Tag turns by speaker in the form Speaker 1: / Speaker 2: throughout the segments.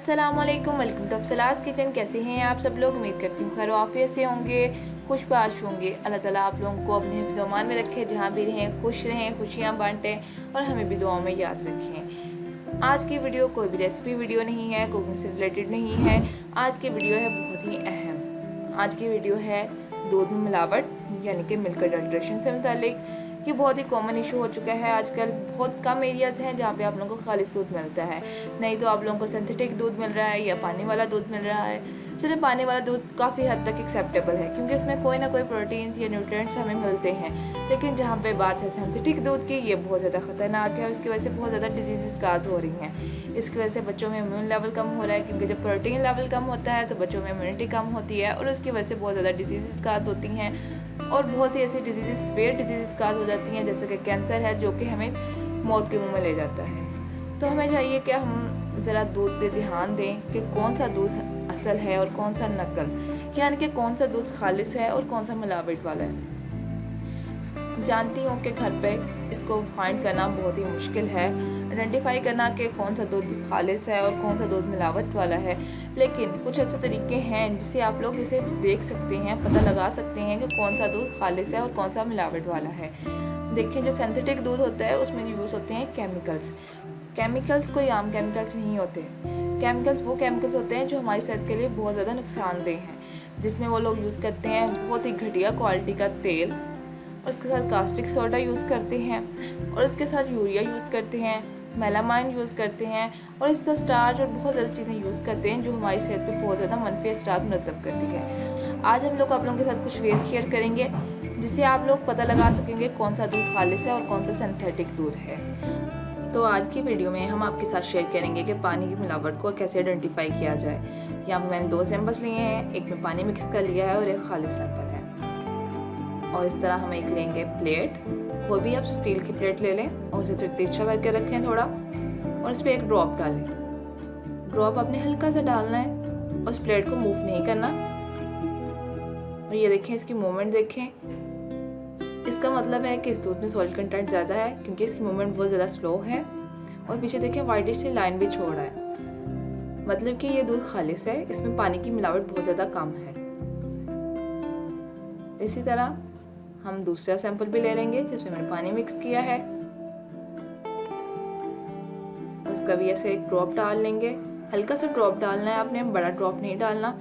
Speaker 1: अस्सलामुअलैकुम, welcome to अफसलास kitchen. कैसे हैं आप सब लोग? उम्मीद करती हूँ खैर आफियत से होंगे, खुशबाश होंगे। अल्लाह ताला आप लोगों को अपने हिफ्ज़ अमान में रखे, जहाँ भी रहें खुश रहें, खुशियाँ बांटें और हमें भी दुआओं में याद रखें। आज की वीडियो कोई भी रेसिपी वीडियो नहीं है, कुकिंग से रिलेटेड नहीं है। आज की वीडियो है बहुत ही अहम। आज की वीडियो है दूध में मिलावट यानी कि मिल्क अडल्ट्रेशन से मुतालिक। ये बहुत ही कॉमन इशू हो चुका है आजकल। बहुत कम एरियाज़ हैं जहाँ पे आप लोगों को खालिस दूध मिलता है, नहीं तो आप लोगों को सिंथेटिक दूध मिल रहा है या पानी वाला दूध मिल रहा है। चलिए, पानी वाला दूध काफ़ी हद तक एक्सेप्टेबल है क्योंकि उसमें कोई ना कोई प्रोटीन्स या न्यूट्रिएंट्स हमें मिलते हैं। लेकिन जहाँ पे बात है सिंथेटिक दूध की, ये बहुत ज़्यादा ख़तरनाक है। उसकी वजह से बहुत ज़्यादा डिजीज़ काज हो रही हैं। इसकी वजह से बच्चों में इम्यून लेवल कम हो रहा है, क्योंकि जब प्रोटीन लेवल कम होता है तो बच्चों में इम्यूनिटी कम होती है और उसकी वजह से बहुत ज़्यादा डिजीज़ काज होती हैं और बहुत सी ऐसी डिजीज़ सीवियर डिजीज़ काज हो जाती हैं, जैसे कि कैंसर है, जो कि हमें मौत के मुंह में ले जाता है। तो हमें चाहिए कि हम ज़रा दूध पे ध्यान दें कि कौन सा दूध असल है और कौन सा नकल, यानी कि कौन सा दूध खालिस है और कौन सा मिलावट वाला है। जानती हूँ कि घर पे इसको फाइंड करना बहुत ही मुश्किल है, आइडेंटिफाई करना कि कौन सा दूध खालिस है और कौन सा दूध मिलावट वाला है। लेकिन कुछ ऐसे तरीके हैं जिससे आप लोग इसे देख सकते हैं, पता लगा सकते हैं कि कौन सा दूध खालिस है और कौन सा मिलावट वाला है। देखिए, जो सिंथेटिक दूध होता है उसमें यूज़ होते हैं केमिकल्स कोई आम केमिकल्स नहीं होते। केमिकल्स वो केमिकल्स होते हैं जो हमारी सेहत के लिए बहुत ज़्यादा नुकसानदेह हैं, जिसमें वो लोग यूज़ करते हैं बहुत ही घटिया क्वालिटी का तेल, और उसके साथ कास्टिक सोडा यूज़ करते हैं, और उसके साथ यूरिया यूज़ करते हैं, मेलामाइन यूज़ करते हैं, और इस तरह स्टार्च और बहुत ज़्यादा चीज़ें यूज़ करते हैं जो हमारी सेहत पे बहुत ज़्यादा मनफी असरात मरतब करती है। आज हम लोग आप लोगों के साथ कुछ वेज शेयर करेंगे जिससे आप लोग पता लगा सकेंगे कौन सा दूध खालिस है और कौन सा सिंथेटिक दूध है। तो आज की वीडियो में हम आपके साथ शेयर करेंगे कि पानी की मिलावट को कैसे आइडेंटिफाई किया जाए। यहाँ पर मैंने 2 सैंपल्स लिए हैं, एक में पानी मिक्स कर लिया है और एक खालिस सैंपल है। और इस तरह हम एक लेंगे प्लेट, कोई भी आप स्टील की प्लेट ले लें और उसे तिरछा करके रखें थोड़ा, और उस पर एक ड्रॉप डालें। ड्रॉप आपने हल्का सा डालना है और उस प्लेट को मूव नहीं करना। और ये देखें, इसकी मूवमेंट देखें, इसका मतलब है कि इस दूध में सॉल्ट कंटेंट ज़्यादा है क्योंकि इसकी मूवमेंट बहुत ज़्यादा स्लो है। और पीछे देखें, वाइटिश सी लाइन भी छोड़ रहा है, मतलब कि ये दूध खालिस है, इसमें पानी की मिलावट बहुत ज़्यादा कम है। इसी तरह हम दूसरा सैंपल भी ले लेंगे जिसमें मैंने पानी मिक्स किया है, उसका भी ऐसे एक ड्रॉप डाल लेंगे। हल्का सा ड्रॉप डालना है आपने, बड़ा ड्रॉप नहीं डालना।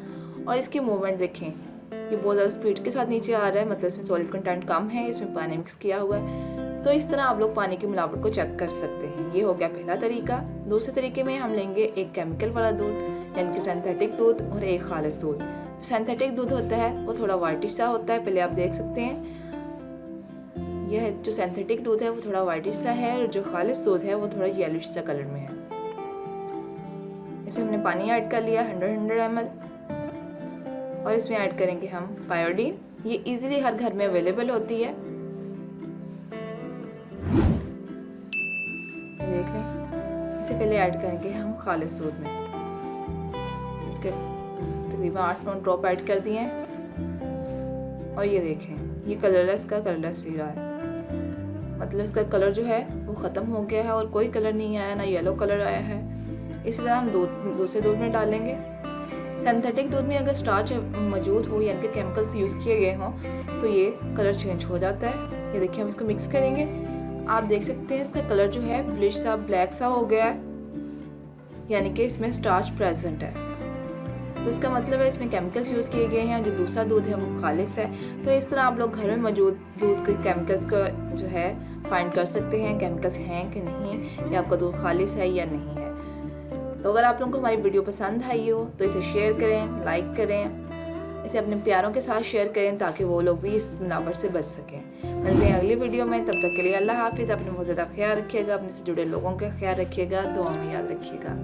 Speaker 1: और इसकी मूवमेंट देखें, ये बहुत ज़्यादा स्पीड के साथ नीचे आ रहा है, मतलब इसमें सॉल्ट कंटेंट कम है, इसमें पानी मिक्स किया हुआ है। तो इस तरह आप लोग पानी की मिलावट को चेक कर सकते हैं। ये हो गया पहला तरीका। दूसरे तरीके में हम लेंगे एक केमिकल वाला दूध यानी कि सिंथेटिक दूध और एक खालिस दूध। सिंथेटिक दूध होता है वो थोड़ा वाइटिश सा होता है, पहले आप देख सकते हैं। यह जो सिंथेटिक दूध है वो थोड़ा वाइटिश सा है और जो खालिस दूध है वो थोड़ा येलोइश सा कलर में है। इसमें हमने पानी ऐड कर लिया 100 ml और इसमें ऐड करेंगे हम पायोडीन। ये इजीली हर घर में अवेलेबल होती है, देख लें। इसे पहले ऐड करेंगे हम खालिस दूध में, इसके तकरीबन 8-9 ड्रॉप ऐड कर दिए हैं। और ये देखें, ये कलरलेस का कलरलेस ही रहा है, मतलब इसका कलर जो है वो ख़त्म हो गया है और कोई कलर नहीं आया, ना येलो कलर आया है। इसी तरह हम दूसरे दूध में डालेंगे। सिंथेटिक दूध में अगर स्टार्च मौजूद हो यानी कि केमिकल्स यूज़ किए गए हों तो ये कलर चेंज हो जाता है। ये देखिए, हम इसको मिक्स करेंगे, आप देख सकते हैं इसका कलर जो है ब्लिश सा ब्लैक सा हो गया है, यानी कि इसमें स्टार्च प्रेजेंट है। तो इसका मतलब है इसमें केमिकल्स यूज़ किए गए हैं। जो दूसरा दूध है वो खालिस है। तो इस तरह आप लोग घर में मौजूद दूध के केमिकल्स का जो है फाइंड कर सकते हैं, केमिकल्स हैं कि नहीं, या आपका दूध खालिस है या नहीं है। तो अगर आप लोगों को हमारी वीडियो पसंद आई हो तो इसे शेयर करें, लाइक करें, इसे अपने प्यारों के साथ शेयर करें ताकि वो लोग भी इस मिलावट से बच सकें। मिलते हैं अगली वीडियो में, तब तक के लिए अल्लाह हाफिज़। अपने बहुत ज़्यादा ख्याल रखिएगा, अपने से जुड़े लोगों का ख्याल रखिएगा, दुआ में याद रखिएगा।